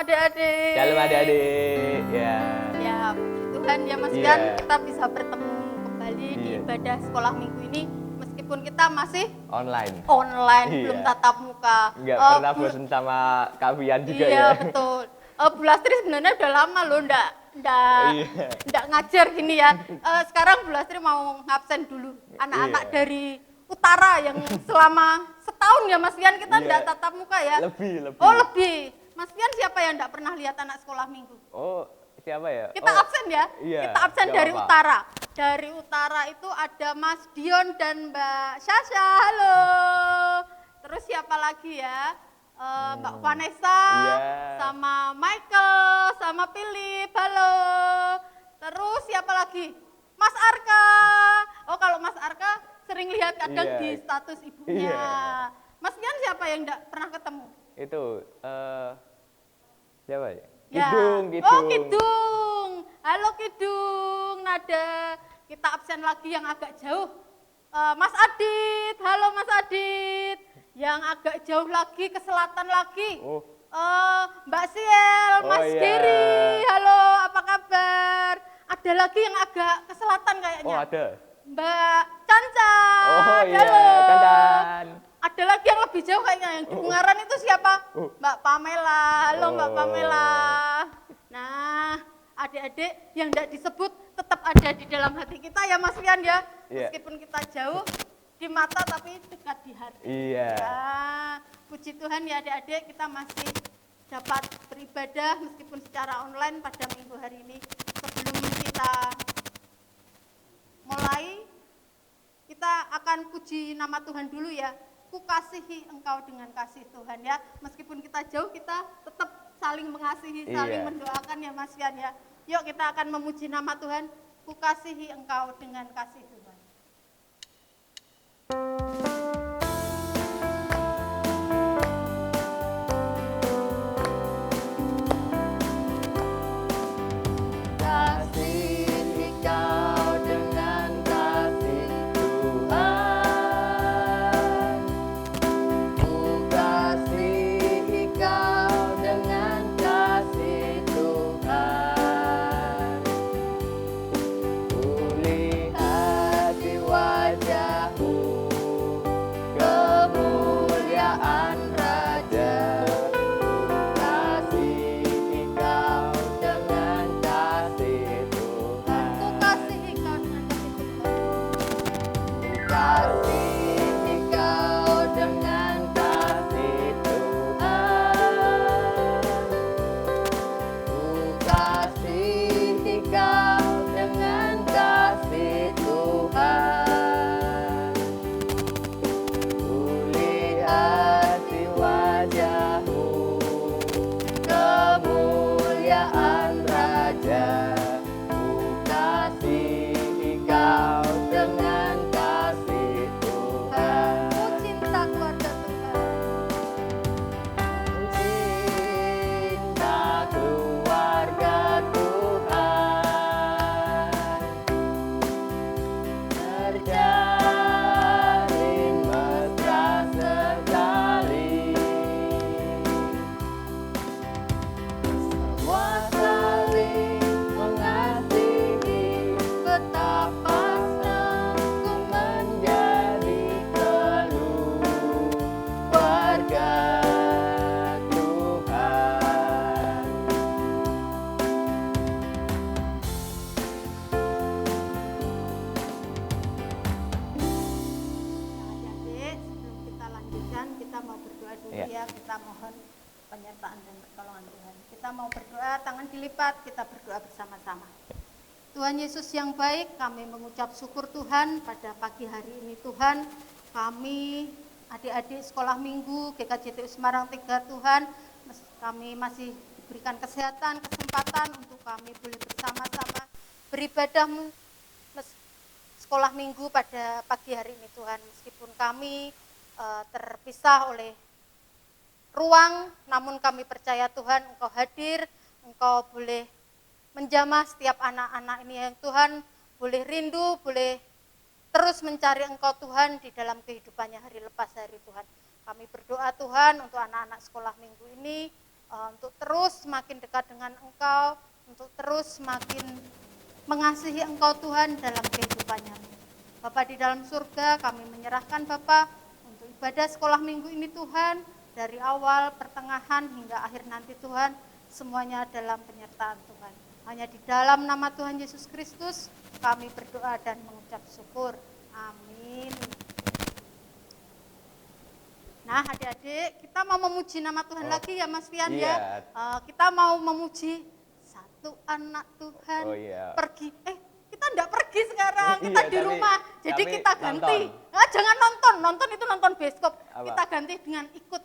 adik-adik. Shalom adik-adik. Ya. Ya, puji Tuhan ya Mas Iya. Yan, kita bisa bertemu kembali di Iya. ibadah sekolah minggu ini meskipun kita masih Online. online, Iya. belum tatap muka. Enggak Oh, pernah bosan sama Kak Wian juga iya, ya. betul. Bu Lastri sebenarnya udah lama loh Iya. ndak ngajar gini ya. Sekarang Bu Lastri mau ngabsen dulu anak-anak Iya. dari utara yang selama setahun ya Mas Yan kita Iya. ndak tatap muka ya. Lebih. Oh lebih. Mas Yan siapa yang ndak pernah lihat anak sekolah minggu? Oh, siapa ya? Kita Oh, absen ya. iya, Kita absen nggak dari apa-apa. utara. Dari utara itu ada Mas Dion dan Mbak Sasha. Halo. Terus siapa lagi ya? Mbak Vanessa, Iya. sama Michael, sama Philip. Halo. Terus siapa lagi? Mas Arka. Oh kalau Mas Arka sering lihat kadang Iya. di status ibunya. Iya. Mas Dian siapa yang enggak pernah ketemu? Itu siapa ya? Ya. Kidung. Oh Kidung. Halo Kidung. Nada. Kita absen lagi yang agak jauh. Mas Adit. Halo Mas Adit. Yang agak jauh lagi ke selatan lagi. Oh, Mbak Siel, Oh, Mas iya. Giri. Halo, apa kabar? Ada lagi yang agak ke selatan kayaknya. oh ada. Mbak Cancan. Oh iya, Halo. Cancan. Ada lagi yang lebih jauh kayaknya yang di Ungaran itu siapa? Mbak Pamela. Halo Mbak Oh. Pamela. Nah, adik-adik yang tidak disebut tetap ada di dalam hati kita ya Mas Rian ya. Iya. Meskipun kita jauh di mata tapi dekat di hati. Iya. Ya, puji Tuhan ya adik-adik kita masih dapat beribadah meskipun secara online pada minggu hari ini. Sebelum kita mulai, kita akan puji nama Tuhan dulu ya. Ku kasihi engkau dengan kasih Tuhan ya. Meskipun kita jauh, kita tetap saling mengasihi, saling Iya. mendoakan ya Mas Yan ya. Yuk kita akan memuji nama Tuhan. Ku kasihi engkau dengan kasih Tuhan. Kasihi kau dengan kasih Tuhan. Ku kasihi kau dengan kasih Tuhan. Ku lihat di wajahmu kemuliaan Raja. Kasihi kau dengan kasih Tuhan. Ku kasihi kau dengan kasih Tuhan. Kasihi kau dengan kasih Tuhan. Ku kasihi kau dengan kasih Tuhan. Ku lihat di wajahmu kemuliaan Raja. Ku kasihi kau dengan kasih Tuhan. Ku cinta keluarga Tuhan. Cinta keluarga Tuhan terjalin mesra sekali. Semua saling mengasihi, betapa senangku menjadi keluarga Tuhan. Adik-adik, sebelum kita lanjutkan, kita mau berdoa dulu Iya. ya. Kita mohon penyertaan dan pertolongan Tuhan. Kita mau berdoa, tangan dilipat, kita berdoa bersama-sama. Tuhan Yesus yang baik, kami mengucap syukur Tuhan pada pagi hari ini Tuhan. Kami adik-adik sekolah minggu GKJTU Semarang 3 Tuhan, kami masih diberikan kesehatan, kesempatan untuk kami boleh bersama-sama beribadah sekolah minggu pada pagi hari ini Tuhan. Meskipun kami terpisah oleh ruang, namun kami percaya Tuhan Engkau hadir, Engkau boleh menjamah setiap anak-anak ini yang Tuhan boleh rindu, boleh terus mencari Engkau Tuhan di dalam kehidupannya hari lepas hari Tuhan. Kami berdoa Tuhan untuk anak-anak sekolah minggu ini untuk terus semakin dekat dengan Engkau, untuk terus semakin mengasihi Engkau Tuhan dalam kehidupannya. Bapa di dalam surga, kami menyerahkan Bapa untuk ibadah sekolah minggu ini Tuhan, dari awal, pertengahan, hingga akhir nanti Tuhan, semuanya dalam penyertaan Tuhan. Hanya di dalam nama Tuhan Yesus Kristus, kami berdoa dan mengucap syukur. Amin. Nah, adik-adik, kita mau memuji nama Tuhan lagi ya Mas Fian ya. Kita mau memuji satu anak Tuhan pergi. Kita enggak pergi sekarang, kita di rumah. Jadi kita ganti. Jangan nonton itu nonton bioskop. Kita ganti dengan ikut.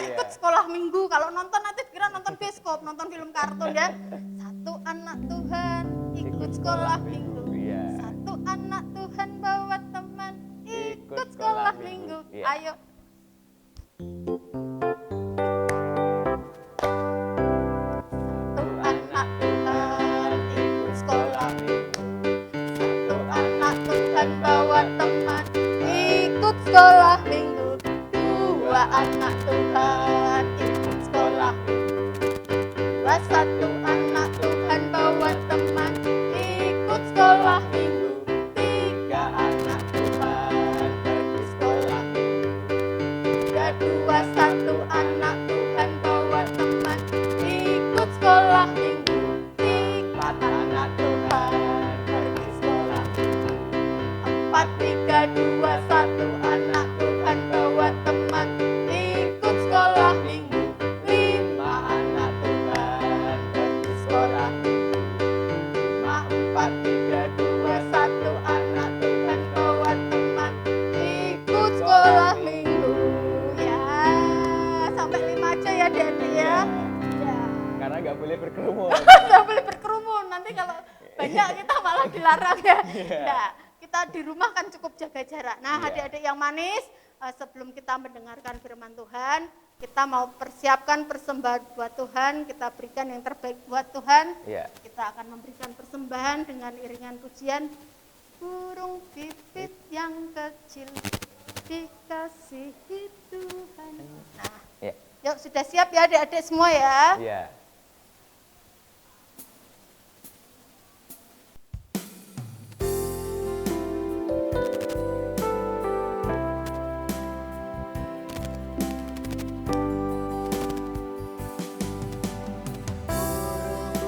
Ikut sekolah minggu. Kalau nonton nanti kira nonton bioskop, nonton film kartun ya. Satu anak Tuhan ikut sekolah minggu. Satu anak Tuhan bawa teman ikut sekolah minggu. Ayo. Satu anak Tuhan ikut sekolah minggu. Satu anak Tuhan bawa teman ikut sekolah minggu. Dua anak Tuhan ikut sekolah minggu. Satu anak Tuhan bawa teman ikut sekolah minggu. Tiga anak Tuhan pergi sekolah minggu. Dua satu anak Tuhan bawa teman ikut sekolah minggu. Empat anak Tuhan pergi sekolah minggu. Empat tiga dua satu anak Tuhan bawa teman ikut sekolah minggu. Lima anak Tuhan pergi sekolah minggu. Lima empat tiga dua satu anak Tuhan bawa teman ikut sekolah minggu. Sampai 5 aja ya Dede ya. Karena nggak boleh berkerumun. Nggak boleh berkerumun. Nanti kalau banyak kita malah dilarang ya. Nah, kita di rumah kan cukup jaga jarak. Nah, adik-adik yang manis, sebelum kita mendengarkan firman Tuhan, kita mau persiapkan persembahan buat Tuhan, kita berikan yang terbaik buat Tuhan. Kita akan memberikan persembahan dengan iringan pujian burung pipit yang kecil dikasihi Tuhan. Nah, yuk sudah siap ya adik-adik semua ya? Iya.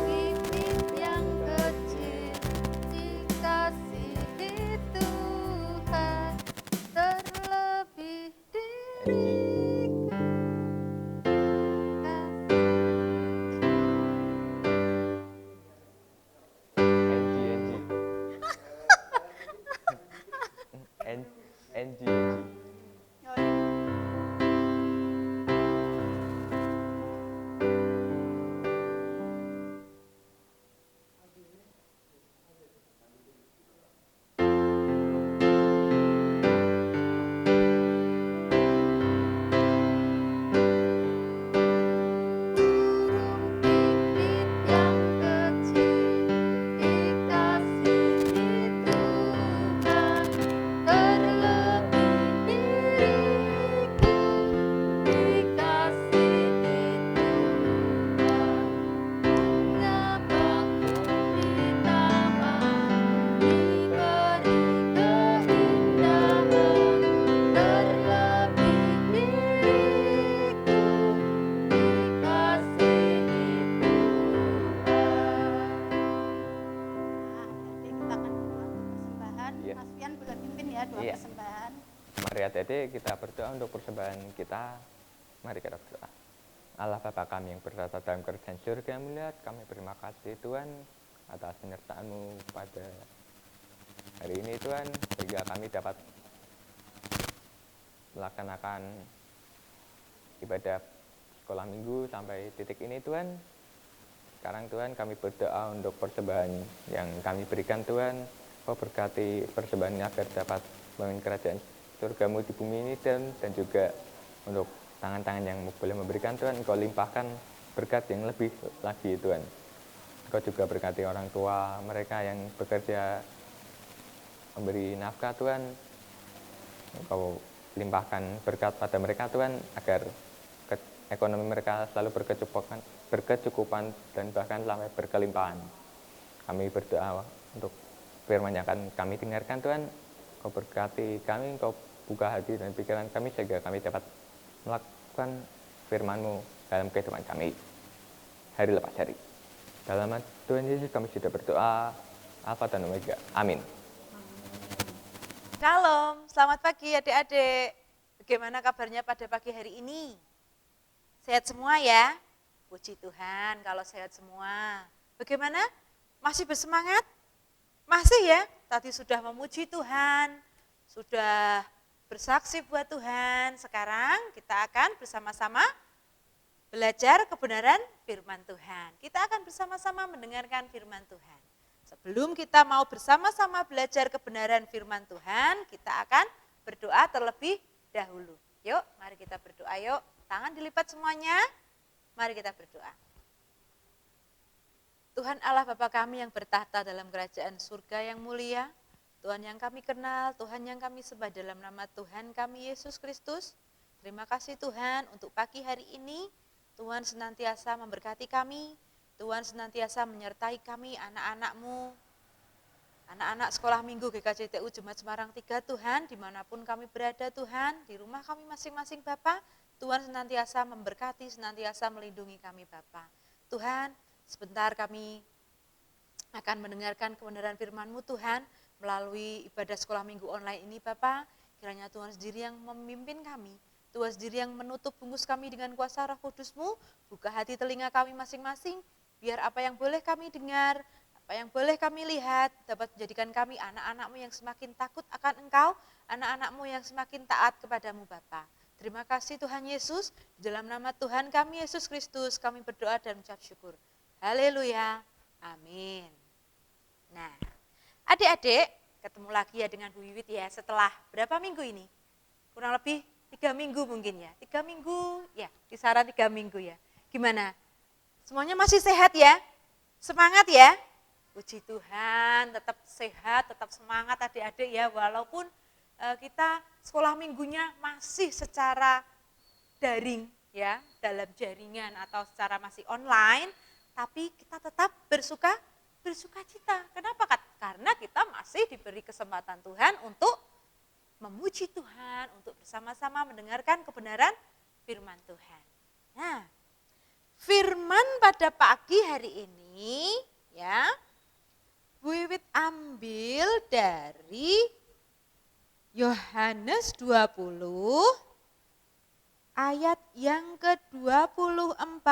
Pipit yang kecil dikasihi Tuhan, terlebih diriku. Persembahan. Mari adik-adik kita berdoa untuk persembahan kita. Mari kita berdoa. Allah Bapa kami yang bertata dalam kerajaan surga yang mulia, kami berterima kasih Tuhan atas penyertaan-Mu pada hari ini Tuhan, sehingga kami dapat melaksanakan ibadah sekolah minggu sampai titik ini Tuhan. Sekarang Tuhan kami berdoa untuk persembahan yang kami berikan Tuhan. Kau berkati persembahan ini agar dapat membangun kerajaan surga-Mu di bumi ini dan juga untuk tangan-tangan yang boleh memberikan Tuhan, Engkau limpahkan berkat yang lebih lagi Tuhan. Engkau juga berkati orang tua mereka yang bekerja memberi nafkah Tuhan. Engkau limpahkan berkat pada mereka Tuhan agar ekonomi mereka selalu berkecukupan dan bahkan sampai berkelimpahan. Kami berdoa untuk firman yang akan kami dengarkan Tuhan, Kau berkati kami, Kau buka hati dan pikiran kami sehingga kami dapat melakukan firman-Mu dalam kehidupan kami hari lepas hari. Dalam nama Tuhan Yesus kami sudah berdoa, Alfa dan Omega. Amin. Shalom, selamat pagi adik-adik. Bagaimana kabarnya pada pagi hari ini? Sehat semua ya? Puji Tuhan kalau sehat semua. Bagaimana? Masih bersemangat? Masih ya? Tadi sudah memuji Tuhan, sudah bersaksi buat Tuhan. Sekarang kita akan bersama-sama belajar kebenaran firman Tuhan. Kita akan bersama-sama mendengarkan firman Tuhan. Sebelum kita mau bersama-sama belajar kebenaran firman Tuhan, kita akan berdoa terlebih dahulu. Yuk, mari kita berdoa yuk. Tangan dilipat semuanya. Mari kita berdoa. Tuhan Allah Bapa kami yang bertahta dalam kerajaan surga yang mulia, Tuhan yang kami kenal, Tuhan yang kami sembah dalam nama Tuhan kami Yesus Kristus. Terima kasih Tuhan untuk pagi hari ini, Tuhan senantiasa memberkati kami, Tuhan senantiasa menyertai kami anak-anak-Mu, anak-anak sekolah minggu GKJTU Jemaat Semarang 3 Tuhan, dimanapun kami berada Tuhan, di rumah kami masing-masing Bapa, Tuhan senantiasa memberkati, senantiasa melindungi kami Bapa. Tuhan, sebentar kami akan mendengarkan kebenaran firman-Mu Tuhan, melalui ibadah sekolah minggu online ini Bapa, kiranya Tuhan sendiri yang memimpin kami, Tuhan sendiri yang menutup bungkus kami dengan kuasa Roh Kudus-Mu, buka hati telinga kami masing-masing, biar apa yang boleh kami dengar, apa yang boleh kami lihat, dapat menjadikan kami anak-anak-Mu yang semakin takut akan Engkau, anak-anak-Mu yang semakin taat kepadamu Bapa. Terima kasih Tuhan Yesus, di dalam nama Tuhan kami Yesus Kristus, kami berdoa dan mengucap syukur. Haleluya, amin. Nah, adik-adik ketemu lagi ya dengan Bu Wiwit ya setelah berapa minggu ini? Kurang lebih 3 minggu mungkin ya, 3 minggu ya, kisaran 3 minggu ya. Gimana? Semuanya masih sehat ya? Semangat ya? Puji Tuhan, tetap sehat, tetap semangat adik-adik ya, walaupun kita sekolah minggunya masih secara daring ya, dalam jaringan atau secara masih online, tapi kita tetap bersuka cita. Kenapa? Karena kita masih diberi kesempatan Tuhan untuk memuji Tuhan, untuk bersama-sama mendengarkan kebenaran firman Tuhan. Nah, firman pada pagi hari ini ya, Bu Wiwit ambil dari Yohanes 20 ayat yang ke-24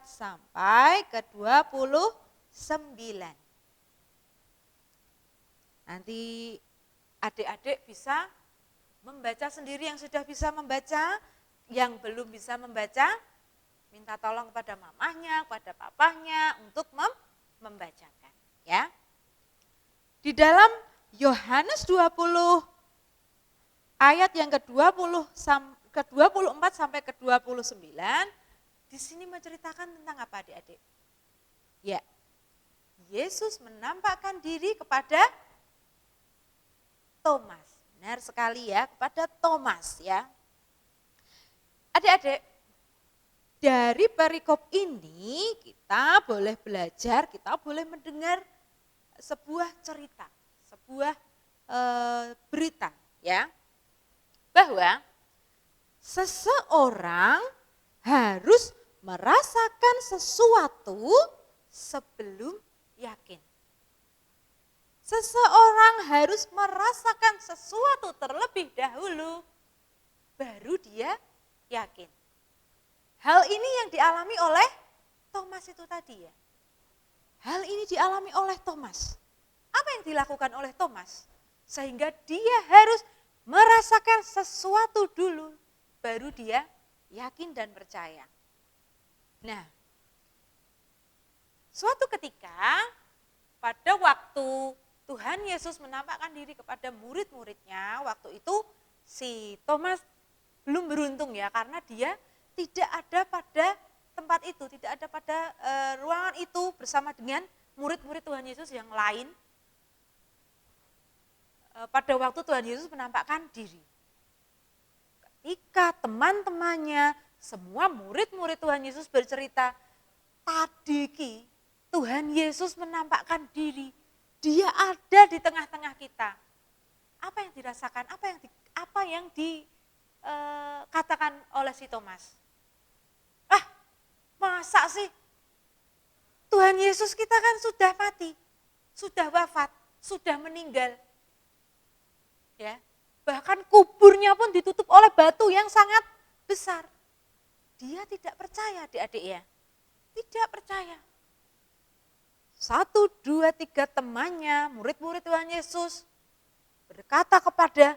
sampai ke-29. Nanti adik-adik bisa membaca sendiri, yang sudah bisa membaca, yang belum bisa membaca, minta tolong kepada mamahnya, kepada papahnya untuk membacakan. Ya. Di dalam Yohanes 20 ayat yang ke-24 sampai ke-29, di sini menceritakan tentang apa adik-adik? Ya, Yesus menampakkan diri kepada Thomas. Benar sekali ya, kepada Thomas ya. Adik-adik, dari perikop ini kita boleh belajar, kita boleh mendengar sebuah cerita, sebuah berita ya. Bahwa seseorang harus merasakan sesuatu sebelum yakin. Seseorang harus merasakan sesuatu terlebih dahulu, baru dia yakin. Hal ini yang dialami oleh Thomas itu tadi ya. Hal ini dialami oleh Thomas. Apa yang dilakukan oleh Thomas? Sehingga dia harus merasakan sesuatu dulu, baru dia yakin dan percaya. Nah, suatu ketika pada waktu Tuhan Yesus menampakkan diri kepada murid-muridnya, waktu itu si Thomas belum beruntung ya, karena dia tidak ada pada tempat itu, tidak ada pada ruangan itu bersama dengan murid-murid Tuhan Yesus yang lain. Pada waktu Tuhan Yesus menampakkan diri. Ketika teman-temannya semua murid-murid Tuhan Yesus bercerita, tadi ki Tuhan Yesus menampakkan diri, dia ada di tengah-tengah kita. Apa yang dirasakan, apa yang dikatakan oleh si Thomas? Masa sih Tuhan Yesus kita kan sudah mati, sudah wafat, sudah meninggal. Ya, bahkan kuburnya pun ditutup oleh batu yang sangat besar. Dia tidak percaya, adik-adik ya. Tidak percaya. 1, 2, 3 temannya, murid-murid Tuhan Yesus berkata kepada,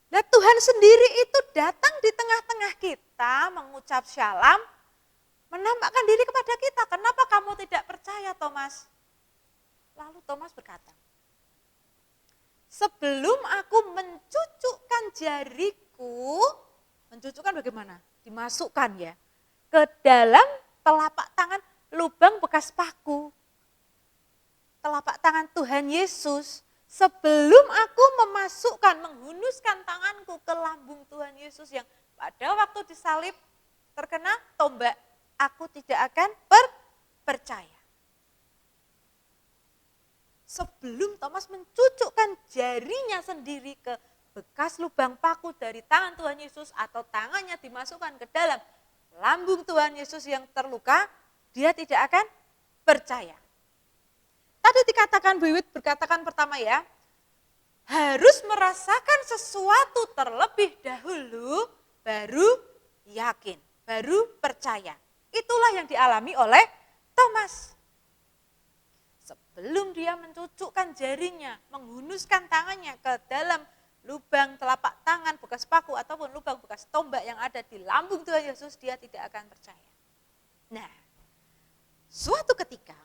"Lah Tuhan sendiri itu datang di tengah-tengah kita mengucap shalom, menampakkan diri kepada kita. Kenapa kamu tidak percaya, Thomas?" Lalu Thomas berkata, "Sebelum aku mencucukkan jariku," mencucukkan bagaimana? Dimasukkan ya, ke dalam telapak tangan lubang bekas paku. Telapak tangan Tuhan Yesus, sebelum aku menghunuskan tanganku ke lambung Tuhan Yesus yang pada waktu disalib terkena tombak, aku tidak akan percaya. Sebelum Thomas mencucukkan jarinya sendiri ke bekas lubang paku dari tangan Tuhan Yesus atau tangannya dimasukkan ke dalam lambung Tuhan Yesus yang terluka, dia tidak akan percaya. Tadi dikatakan, Bu Wiwit berkatakan pertama ya, harus merasakan sesuatu terlebih dahulu baru yakin, baru percaya. Itulah yang dialami oleh Thomas. Sebelum dia mencucukkan jarinya, menghunuskan tangannya ke dalam lubang telapak tangan bekas paku ataupun lubang bekas tombak yang ada di lambung Tuhan Yesus, dia tidak akan percaya. Nah, suatu ketika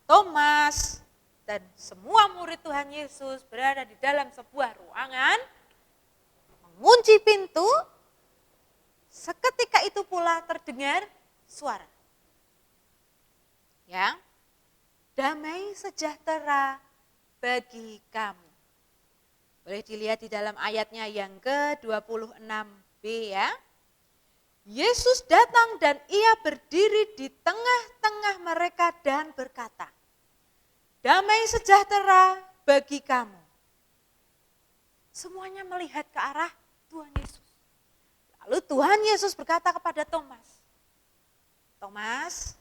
Thomas dan semua murid Tuhan Yesus berada di dalam sebuah ruangan, mengunci pintu, seketika itu pula terdengar suara. Ya, damai sejahtera bagi kamu. Boleh dilihat di dalam ayatnya yang ke-26b ya. Yesus datang dan ia berdiri di tengah-tengah mereka dan berkata, "Damai sejahtera bagi kamu." Semuanya melihat ke arah Tuhan Yesus. Lalu Tuhan Yesus berkata kepada Thomas, "Thomas,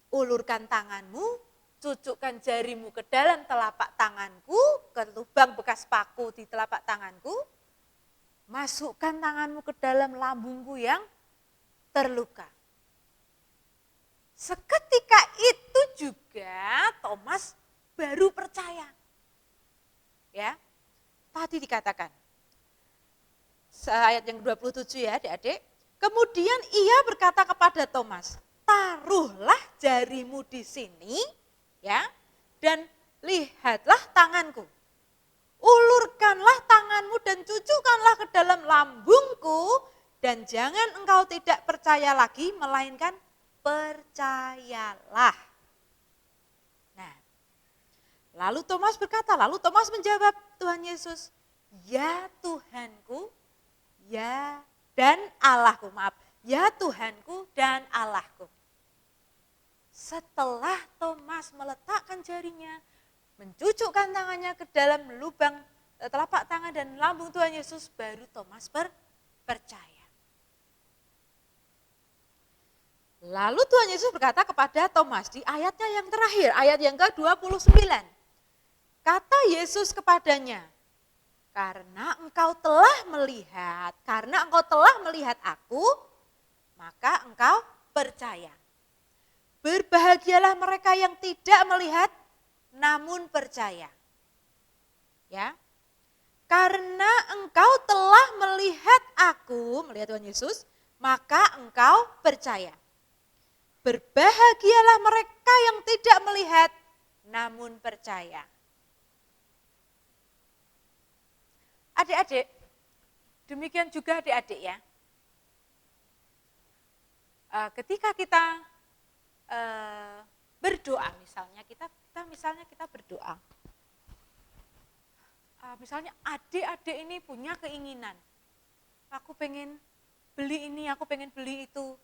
ulurkan tanganmu, cucukkan jarimu ke dalam telapak tanganku, ke lubang bekas paku di telapak tanganku, masukkan tanganmu ke dalam lambungku yang terluka." Seketika itu juga Thomas baru percaya. Ya, tadi dikatakan, ayat yang 27 ya adik-adik. Kemudian ia berkata kepada Thomas, "Taruhlah jarimu di sini ya, dan lihatlah tanganku. Ulurkanlah tanganmu dan cucukkanlah ke dalam lambungku, dan jangan engkau tidak percaya lagi, melainkan percayalah." Nah, lalu Thomas menjawab Tuhan Yesus, "Ya Tuhanku, ya dan Allahku." Maaf, "Ya Tuhanku dan Allahku." Setelah Thomas meletakkan jarinya, mencucukkan tangannya ke dalam lubang telapak tangan dan lambung Tuhan Yesus, baru Thomas percaya. Lalu Tuhan Yesus berkata kepada Thomas di ayatnya yang terakhir, ayat yang ke-29. Kata Yesus kepadanya, karena engkau telah melihat aku, maka engkau percaya. Berbahagialah mereka yang tidak melihat namun percaya. Ya. Karena engkau telah melihat aku, melihat Tuhan Yesus, maka engkau percaya. Berbahagialah mereka yang tidak melihat namun percaya. Adik-adik, demikian juga adik-adik ya. Ketika kita berdoa misalnya, kita berdoa. misalnya adik-adik ini punya keinginan, aku pengen beli ini, aku pengen beli itu.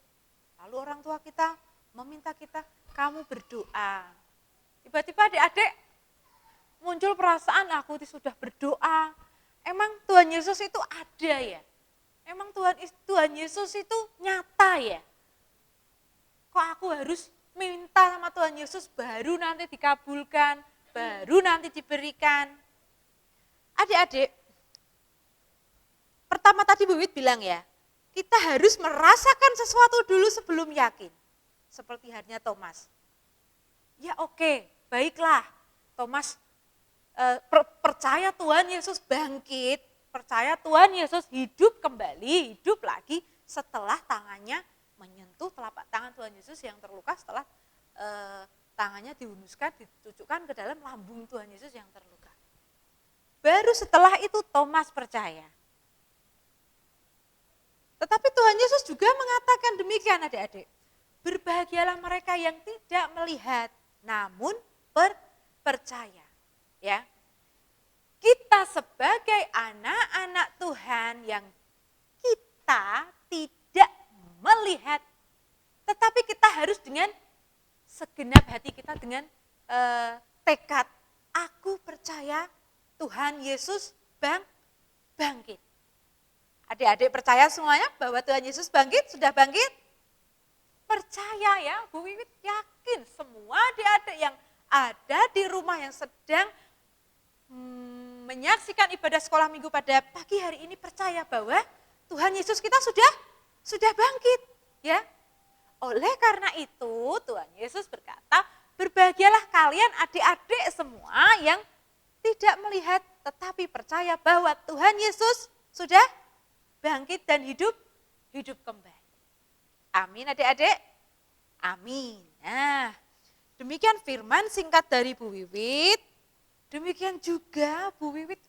Lalu orang tua kita meminta kita, kamu berdoa. Tiba-tiba adik-adik muncul perasaan, aku sudah berdoa. Emang Tuhan Yesus itu ada ya? Emang Tuhan Yesus itu nyata ya? Kok aku harus minta sama Tuhan Yesus baru nanti dikabulkan, baru nanti diberikan? Adik-adik, pertama tadi Bu Wit bilang ya, kita harus merasakan sesuatu dulu sebelum yakin. Seperti halnya Thomas. Ya oke, baiklah. Thomas percaya Tuhan Yesus bangkit, percaya Tuhan Yesus hidup kembali, hidup lagi setelah tangannya menyentuh telapak tangan Tuhan Yesus yang terluka setelah tangannya dihunuskan, ditucukkan ke dalam lambung Tuhan Yesus yang terluka. Baru setelah itu Thomas percaya. Tetapi Tuhan Yesus juga mengatakan demikian adik-adik. Berbahagialah mereka yang tidak melihat, namun percaya. Ya, kita sebagai anak-anak Tuhan yang kita tidak melihat, tetapi kita harus dengan segenap hati kita, dengan tekad, aku percaya Tuhan Yesus bangkit. Adik-adik percaya semuanya bahwa Tuhan Yesus bangkit, sudah bangkit? Percaya ya, Bu Wiwit yakin semua adik-adik yang ada di rumah yang sedang menyaksikan ibadah sekolah minggu pada pagi hari ini percaya bahwa Tuhan Yesus kita sudah bangkit, ya. Oleh karena itu Tuhan Yesus berkata, berbahagialah kalian adik-adik semua yang tidak melihat tetapi percaya bahwa Tuhan Yesus sudah bangkit dan hidup kembali. Amin adik-adik. Amin. Nah, demikian firman singkat dari Bu Wiwit. Demikian juga Bu Wiwit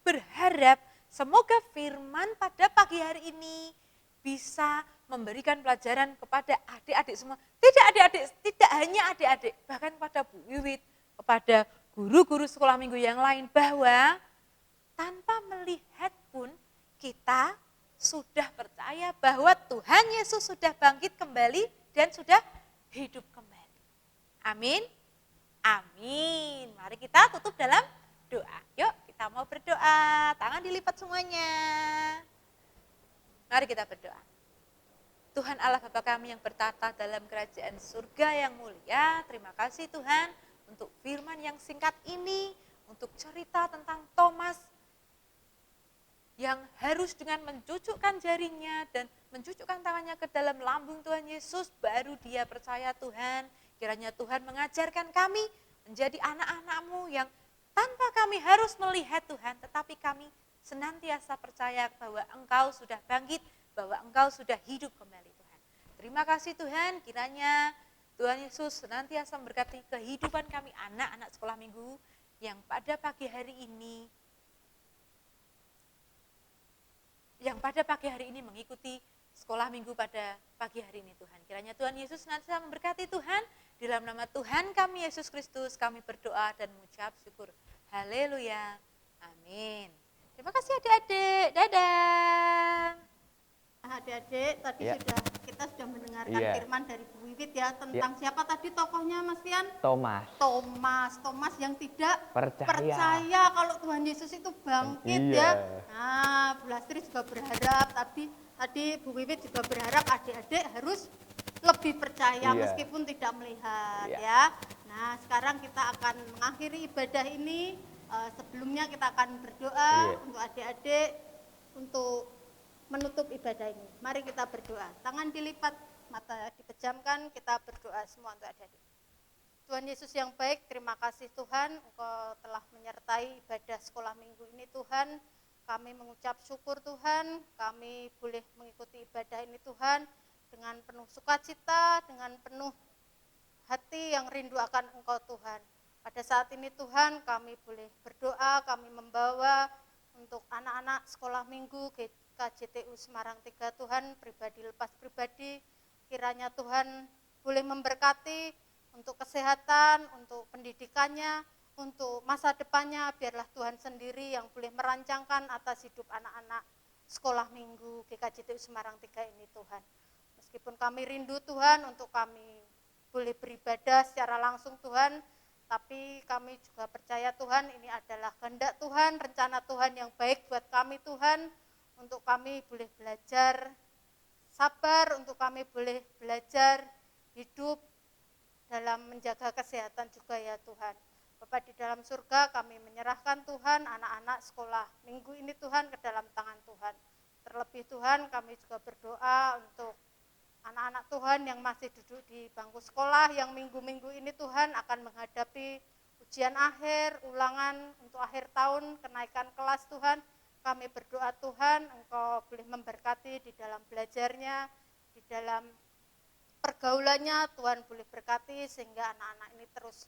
berharap semoga firman pada pagi hari ini bisa memberikan pelajaran kepada adik-adik semua. Tidak adik-adik, tidak hanya adik-adik, bahkan kepada Bu Wiwit, kepada guru-guru sekolah minggu yang lain, bahwa tanpa melihat pun kita sudah percaya bahwa Tuhan Yesus sudah bangkit kembali dan sudah hidup kembali. Amin. Amin. Mari kita tutup dalam doa. Yuk kita mau berdoa. Tangan dilipat semuanya. Mari kita berdoa. Tuhan Allah Bapa kami yang bertata dalam kerajaan surga yang mulia. Terima kasih Tuhan untuk firman yang singkat ini. Untuk cerita tentang Thomas yang harus dengan mencucukkan jarinya dan mencucukkan tangannya ke dalam lambung Tuhan Yesus, baru dia percaya Tuhan. Kiranya Tuhan mengajarkan kami menjadi anak-anak-Mu yang tanpa kami harus melihat Tuhan, tetapi kami senantiasa percaya bahwa Engkau sudah bangkit, bahwa Engkau sudah hidup kembali Tuhan. Terima kasih Tuhan, kiranya Tuhan Yesus senantiasa memberkati kehidupan kami anak-anak sekolah minggu yang pada pagi hari ini mengikuti sekolah minggu pada pagi hari ini Tuhan. Kiranya Tuhan Yesus senantiasa memberkati Tuhan. Di dalam nama Tuhan kami Yesus Kristus kami berdoa dan mengucap syukur. Haleluya. Amin. Terima kasih adik-adik. Dadah. Adik-adik tadi Ya. kita sudah mendengarkan Iya. firman dari Bu Wiwit ya tentang siapa tadi tokohnya Mas Fian? Thomas. Thomas yang tidak Percaya. kalau Tuhan Yesus itu bangkit Iya. ya. Nah, Bu Lastri juga berharap tadi Bu Wiwit juga berharap adik-adik harus lebih percaya Iya. meskipun tidak melihat Iya. ya. Nah, sekarang kita akan mengakhiri ibadah ini. Sebelumnya kita akan berdoa Iya. untuk adik-adik untuk menutup ibadah ini. Mari kita berdoa. Tangan dilipat, mata dipejamkan, kita berdoa semua untuk adik-adik. Tuhan Yesus yang baik, terima kasih Tuhan, Engkau telah menyertai ibadah sekolah minggu ini Tuhan. Kami mengucap syukur Tuhan, kami boleh mengikuti ibadah ini Tuhan dengan penuh sukacita, dengan penuh hati yang rindu akan Engkau Tuhan. Pada saat ini Tuhan kami boleh berdoa, kami membawa untuk anak-anak sekolah minggu KJTU Semarang 3 Tuhan, pribadi lepas pribadi, kiranya Tuhan boleh memberkati untuk kesehatan, untuk pendidikannya, untuk masa depannya biarlah Tuhan sendiri yang boleh merancangkan atas hidup anak-anak sekolah minggu GKJTU Semarang 3 ini Tuhan. Meskipun kami rindu Tuhan untuk kami boleh beribadah secara langsung Tuhan, tapi kami juga percaya Tuhan ini adalah kehendak Tuhan, rencana Tuhan yang baik buat kami Tuhan, untuk kami boleh belajar sabar, untuk kami boleh belajar hidup dalam menjaga kesehatan juga ya Tuhan. Bapa di dalam surga, kami menyerahkan Tuhan anak-anak sekolah minggu ini Tuhan ke dalam tangan Tuhan. Terlebih Tuhan, kami juga berdoa untuk anak-anak Tuhan yang masih duduk di bangku sekolah, yang minggu-minggu ini Tuhan akan menghadapi ujian akhir, ulangan untuk akhir tahun, kenaikan kelas Tuhan. Kami berdoa Tuhan, Engkau boleh memberkati di dalam belajarnya, di dalam pergaulannya, Tuhan boleh berkati sehingga anak-anak ini terus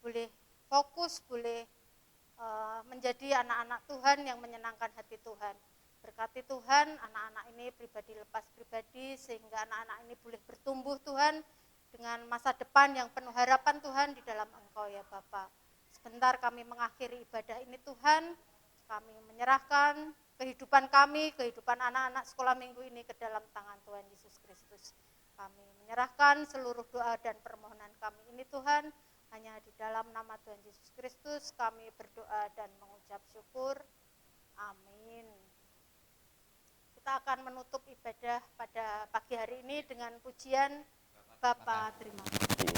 boleh fokus, boleh menjadi anak-anak Tuhan yang menyenangkan hati Tuhan. Berkati Tuhan anak-anak ini pribadi lepas pribadi sehingga anak-anak ini boleh bertumbuh Tuhan dengan masa depan yang penuh harapan Tuhan di dalam Engkau ya Bapa. Sebentar kami mengakhiri ibadah ini Tuhan, kami menyerahkan kehidupan kami, kehidupan anak-anak sekolah minggu ini ke dalam tangan Tuhan Yesus Kristus. Kami menyerahkan seluruh doa dan permohonan kami ini Tuhan, hanya di dalam nama Tuhan Yesus Kristus kami berdoa dan mengucap syukur. Amin. Kita akan menutup ibadah pada pagi hari ini dengan pujian Bapa terima kasih.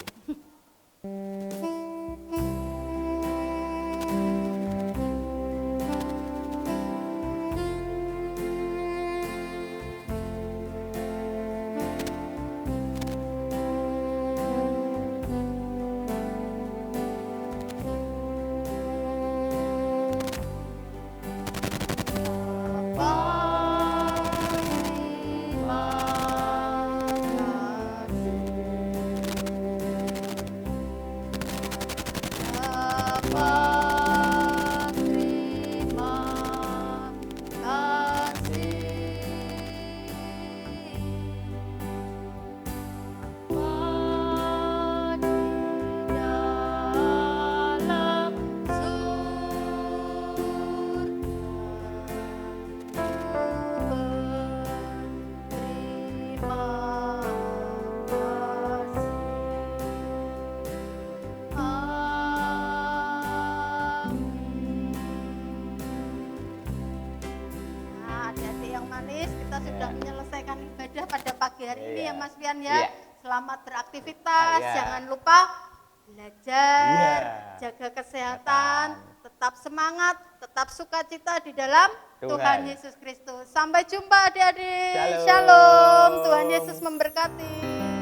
Kita sudah menyelesaikan ibadah pada pagi hari ini ya Mas Pian ya. Selamat beraktivitas, jangan lupa belajar, jaga kesehatan, tetap semangat, tetap sukacita di dalam Tuhan Yesus Kristus. Sampai jumpa adik-adik. Shalom. Tuhan Yesus memberkati.